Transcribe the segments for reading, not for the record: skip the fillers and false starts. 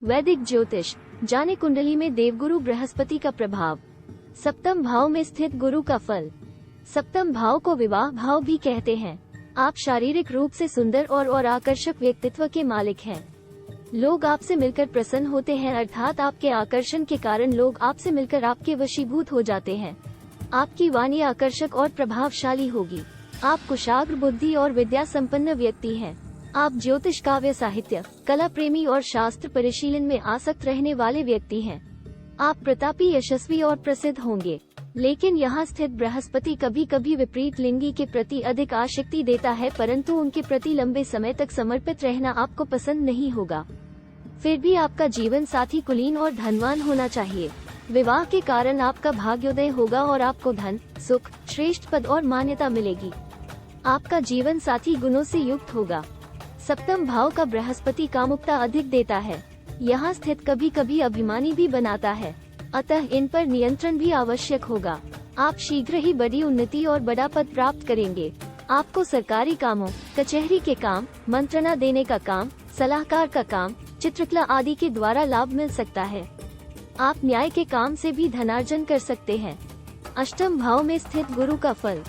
वैदिक ज्योतिष जाने कुंडली में देवगुरु बृहस्पति का प्रभाव। सप्तम भाव में स्थित गुरु का फल। सप्तम भाव को विवाह भाव भी कहते हैं। आप शारीरिक रूप से सुंदर और आकर्षक व्यक्तित्व के मालिक हैं। लोग आपसे मिलकर प्रसन्न होते हैं, अर्थात आपके आकर्षण के कारण लोग आपसे मिलकर आपके वशीभूत हो जाते हैं। आपकी वाणी आकर्षक और प्रभावशाली होगी। आप कुशाग्र बुद्धि और विद्या संपन्न व्यक्ति हैं। आप ज्योतिष, काव्य, साहित्य, कला प्रेमी और शास्त्र परिशीलन में आसक्त रहने वाले व्यक्ति हैं। आप प्रतापी, यशस्वी और प्रसिद्ध होंगे। लेकिन यहाँ स्थित बृहस्पति कभी कभी विपरीत लिंगी के प्रति अधिक आसक्ति देता है, परंतु उनके प्रति लंबे समय तक समर्पित रहना आपको पसंद नहीं होगा। फिर भी आपका जीवन साथी कुलीन और धनवान होना चाहिए। विवाह के कारण आपका भाग्योदय होगा और आपको धन, सुख, श्रेष्ठ पद और मान्यता मिलेगी। आपका जीवन साथी गुणों से युक्त होगा। सप्तम भाव का बृहस्पति कामुकता अधिक देता है। यहाँ स्थित कभी कभी अभिमानी भी बनाता है, अतः इन पर नियंत्रण भी आवश्यक होगा। आप शीघ्र ही बड़ी उन्नति और बड़ा पद प्राप्त करेंगे। आपको सरकारी कामों, कचहरी के काम, मंत्रणा देने का काम, सलाहकार का काम, चित्रकला आदि के द्वारा लाभ मिल सकता है। आप न्याय के काम से भी धनार्जन कर सकते हैं। अष्टम भाव में स्थित गुरु का फल।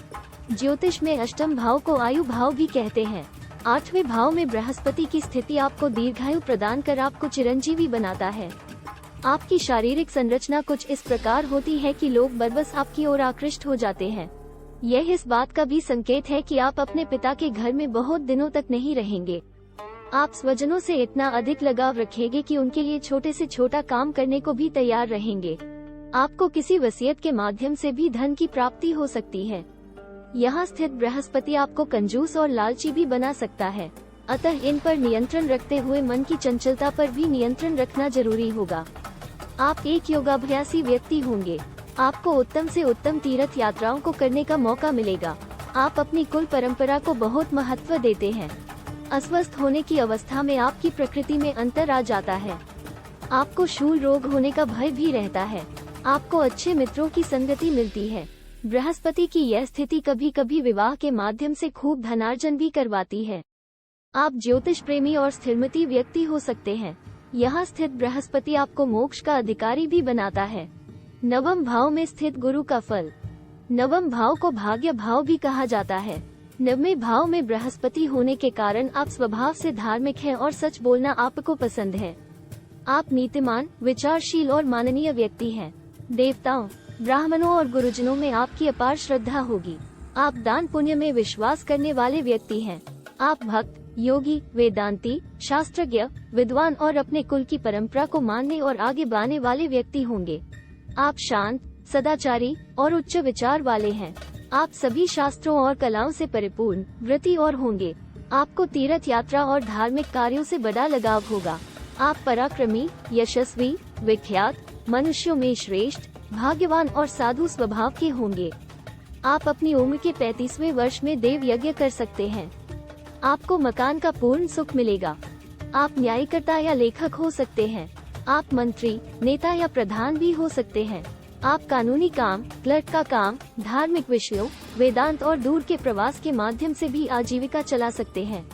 ज्योतिष में अष्टम भाव को आयु भाव भी कहते हैं। आठवें भाव में बृहस्पति की स्थिति आपको दीर्घायु प्रदान कर आपको चिरंजीवी बनाता है। आपकी शारीरिक संरचना कुछ इस प्रकार होती है कि लोग बरबस आपकी ओर आकृष्ट हो जाते हैं। यह इस बात का भी संकेत है कि आप अपने पिता के घर में बहुत दिनों तक नहीं रहेंगे। आप स्वजनों से इतना अधिक लगाव रखेंगे कि उनके लिए छोटे से छोटा काम करने को भी तैयार रहेंगे। आपको किसी वसीयत के माध्यम से भी धन की प्राप्ति हो सकती है। यहाँ स्थित बृहस्पति आपको कंजूस और लालची भी बना सकता है, अतः इन पर नियंत्रण रखते हुए मन की चंचलता पर भी नियंत्रण रखना जरूरी होगा। आप एक योगाभ्यासी व्यक्ति होंगे। आपको उत्तम से उत्तम तीर्थ यात्राओं को करने का मौका मिलेगा। आप अपनी कुल परंपरा को बहुत महत्व देते हैं। अस्वस्थ होने की अवस्था में आपकी प्रकृति में अंतर आ जाता है। आपको शूल रोग होने का भय भी रहता है। आपको अच्छे मित्रों की संगति मिलती है। बृहस्पति की यह स्थिति कभी कभी विवाह के माध्यम से खूब धनार्जन भी करवाती है। आप ज्योतिष प्रेमी और स्थिरमती व्यक्ति हो सकते हैं। यहाँ स्थित बृहस्पति आपको मोक्ष का अधिकारी भी बनाता है। नवम भाव में स्थित गुरु का फल। नवम भाव को भाग्य भाव भी कहा जाता है। नवमें भाव में बृहस्पति होने के कारण आप स्वभाव से धार्मिक हैं और सच बोलना आपको पसंद है। आप नीतिमान, विचारशील और माननीय व्यक्ति हैं। देवताओं, ब्राह्मणों और गुरुजनों में आपकी अपार श्रद्धा होगी। आप दान पुण्य में विश्वास करने वाले व्यक्ति हैं। आप भक्त, योगी, वेदांती, शास्त्रज्ञ, विद्वान और अपने कुल की परंपरा को मानने और आगे बढ़ाने वाले व्यक्ति होंगे। आप शांत, सदाचारी और उच्च विचार वाले हैं। आप सभी शास्त्रों और कलाओं से परिपूर्ण, व्रती और होंगे। आपको तीर्थ यात्रा और धार्मिक कार्यों से बड़ा लगाव होगा। आप पराक्रमी, यशस्वी, विख्यात, मनुष्यों में श्रेष्ठ, भाग्यवान और साधु स्वभाव के होंगे। आप अपनी उम्र के 35वें वर्ष में देव यज्ञ कर सकते हैं। आपको मकान का पूर्ण सुख मिलेगा। आप न्यायकर्ता या लेखक हो सकते हैं। आप मंत्री, नेता या प्रधान भी हो सकते हैं। आप कानूनी काम, क्लर्क का काम, धार्मिक विषयों, वेदांत और दूर के प्रवास के माध्यम से भी आजीविका चला सकते हैं।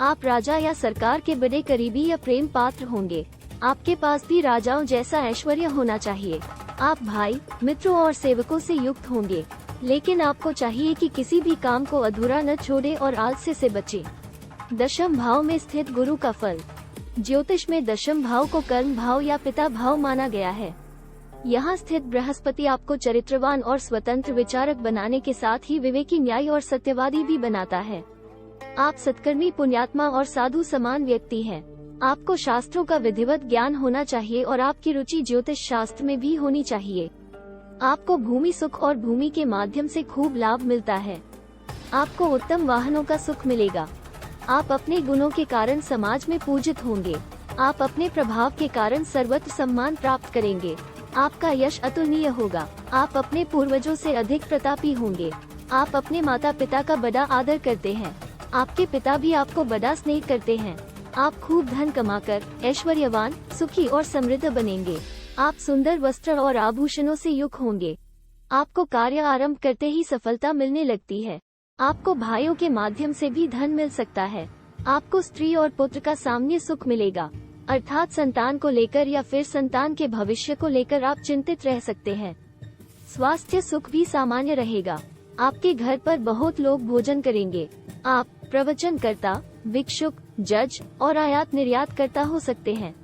आप राजा या सरकार के बड़े करीबी या प्रेम पात्र होंगे। आपके पास भी राजाओं जैसा ऐश्वर्य होना चाहिए। आप भाई, मित्रों और सेवकों से युक्त होंगे, लेकिन आपको चाहिए कि किसी भी काम को अधूरा न छोड़े और आलस्य से बचे। दशम भाव में स्थित गुरु का फल। ज्योतिष में दशम भाव को कर्म भाव या पिता भाव माना गया है। यहाँ स्थित बृहस्पति आपको चरित्रवान और स्वतंत्र विचारक बनाने के साथ ही विवेकी, न्यायी और सत्यवादी भी बनाता है। आप सत्कर्मी, पुण्यात्मा और साधु समान व्यक्ति हैं। आपको शास्त्रों का विधिवत ज्ञान होना चाहिए और आपकी रुचि ज्योतिष शास्त्र में भी होनी चाहिए। आपको भूमि सुख और भूमि के माध्यम से खूब लाभ मिलता है। आपको उत्तम वाहनों का सुख मिलेगा। आप अपने गुणों के कारण समाज में पूजित होंगे। आप अपने प्रभाव के कारण सर्वत्र सम्मान प्राप्त करेंगे। आपका यश अतुलनीय होगा। आप अपने पूर्वजों से अधिक प्रतापी होंगे। आप अपने माता पिता का बड़ा आदर करते हैं। आपके पिता भी आपको बड़ा स्नेह करते हैं। आप खूब धन कमाकर ऐश्वर्यवान, सुखी और समृद्ध बनेंगे। आप सुंदर वस्त्र और आभूषणों से युक्त होंगे। आपको कार्य आरंभ करते ही सफलता मिलने लगती है। आपको भाइयों के माध्यम से भी धन मिल सकता है। आपको स्त्री और पुत्र का सामान्य सुख मिलेगा। अर्थात संतान को लेकर या फिर संतान के भविष्य को लेकर आप चिंतित रह सकते हैं। स्वास्थ्य सुख भी सामान्य रहेगा। आपके घर पर बहुत लोग भोजन करेंगे। आप प्रवचनकर्ता, भिक्षुक, जज और आयात निर्यात करता हो सकते हैं।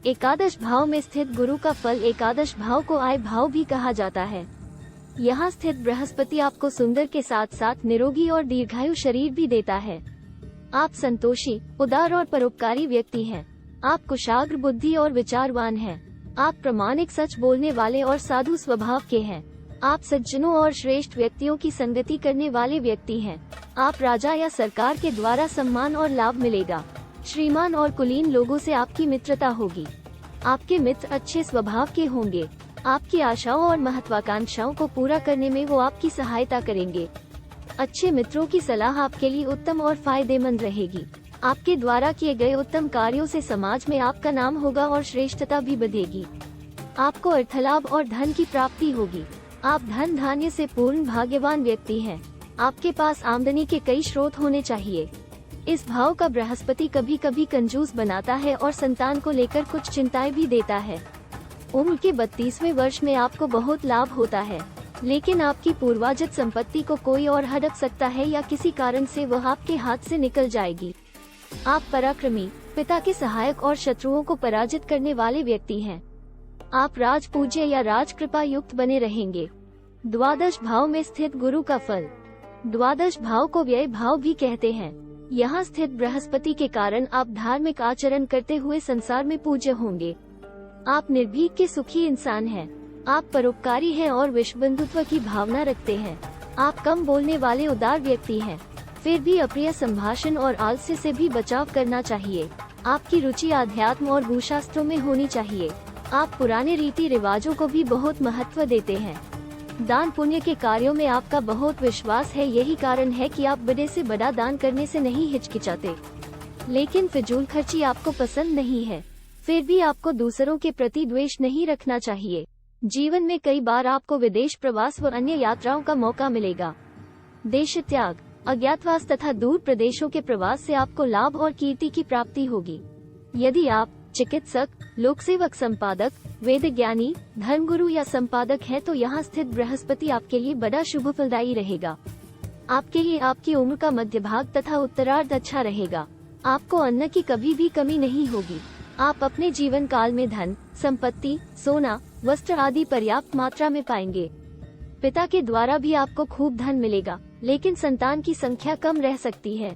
एकादश भाव में स्थित गुरु का फल एकादश भाव को आय भाव भी कहा जाता है। यहाँ स्थित बृहस्पति आपको सुंदर के साथ साथ निरोगी और दीर्घायु शरीर भी देता है। आप संतोषी, उदार और परोपकारी व्यक्ति हैं। आप कुशाग्र बुद्धि और विचारवान हैं। आप प्रामाणिक, सच बोलने वाले और साधु स्वभाव के हैं। आप सज्जनों और श्रेष्ठ व्यक्तियों की संगति करने वाले व्यक्ति हैं। आप राजा या सरकार के द्वारा सम्मान और लाभ मिलेगा। श्रीमान और कुलीन लोगों से आपकी मित्रता होगी। आपके मित्र अच्छे स्वभाव के होंगे। आपकी आशाओं और महत्वाकांक्षाओं को पूरा करने में वो आपकी सहायता करेंगे। अच्छे मित्रों की सलाह आपके लिए उत्तम और फायदेमंद रहेगी। आपके द्वारा किए गए उत्तम कार्यों से समाज में आपका नाम होगा और श्रेष्ठता भी बढ़ेगी। आपको अर्थलाभ और धन की प्राप्ति होगी। आप धन धान्य से पूर्ण भाग्यवान व्यक्ति हैं। आपके पास आमदनी के कई स्रोत होने चाहिए। इस भाव का बृहस्पति कभी कभी कंजूस बनाता है और संतान को लेकर कुछ चिंताएं भी देता है। उम्र के 32वें वर्ष में आपको बहुत लाभ होता है, लेकिन आपकी पूर्वाजित संपत्ति को कोई और हड़प सकता है या किसी कारण से वह आपके हाथ से निकल जाएगी। आप पराक्रमी, पिता के सहायक और शत्रुओं को पराजित करने वाले व्यक्ति हैं। आप राजपूज्य या राजकृपा युक्त बने रहेंगे। द्वादश भाव में स्थित गुरु का फल। द्वादश भाव को व्यय भाव भी कहते हैं। यहाँ स्थित बृहस्पति के कारण आप धार्मिक आचरण करते हुए संसार में पूज्य होंगे। आप निर्भीक के सुखी इंसान हैं। आप परोपकारी हैं और विश्वबंधुत्व की भावना रखते हैं। आप कम बोलने वाले उदार व्यक्ति हैं, फिर भी अप्रिय संभाषण और आलस्य से भी बचाव करना चाहिए। आपकी रुचि आध्यात्म और भूशास्त्रों में होनी चाहिए। आप पुराने रीति रिवाजों को भी बहुत महत्व देते हैं। दान पुण्य के कार्यों में आपका बहुत विश्वास है। यही कारण है कि आप बड़े से बड़ा दान करने से नहीं हिचकिचाते। लेकिन फिजूल खर्ची आपको पसंद नहीं है। फिर भी आपको दूसरों के प्रति द्वेष नहीं रखना चाहिए। जीवन में कई बार आपको विदेश प्रवास व अन्य यात्राओं का मौका मिलेगा। देश त्याग, अज्ञातवास तथा दूर प्रदेशों के प्रवास से आपको लाभ और कीर्ति की प्राप्ति होगी। यदि आप चिकित्सक, लोकसेवक, संपादक, वेद ज्ञानी, धर्मगुरु या संपादक है तो यहाँ स्थित बृहस्पति आपके लिए बड़ा शुभ फलदायी रहेगा। आपके लिए आपकी उम्र का मध्य भाग तथा उत्तरार्ध अच्छा रहेगा। आपको अन्न की कभी भी कमी नहीं होगी। आप अपने जीवन काल में धन, संपत्ति, सोना, वस्त्र आदि पर्याप्त मात्रा में पाएंगे। पिता के द्वारा भी आपको खूब धन मिलेगा, लेकिन संतान की संख्या कम रह सकती है।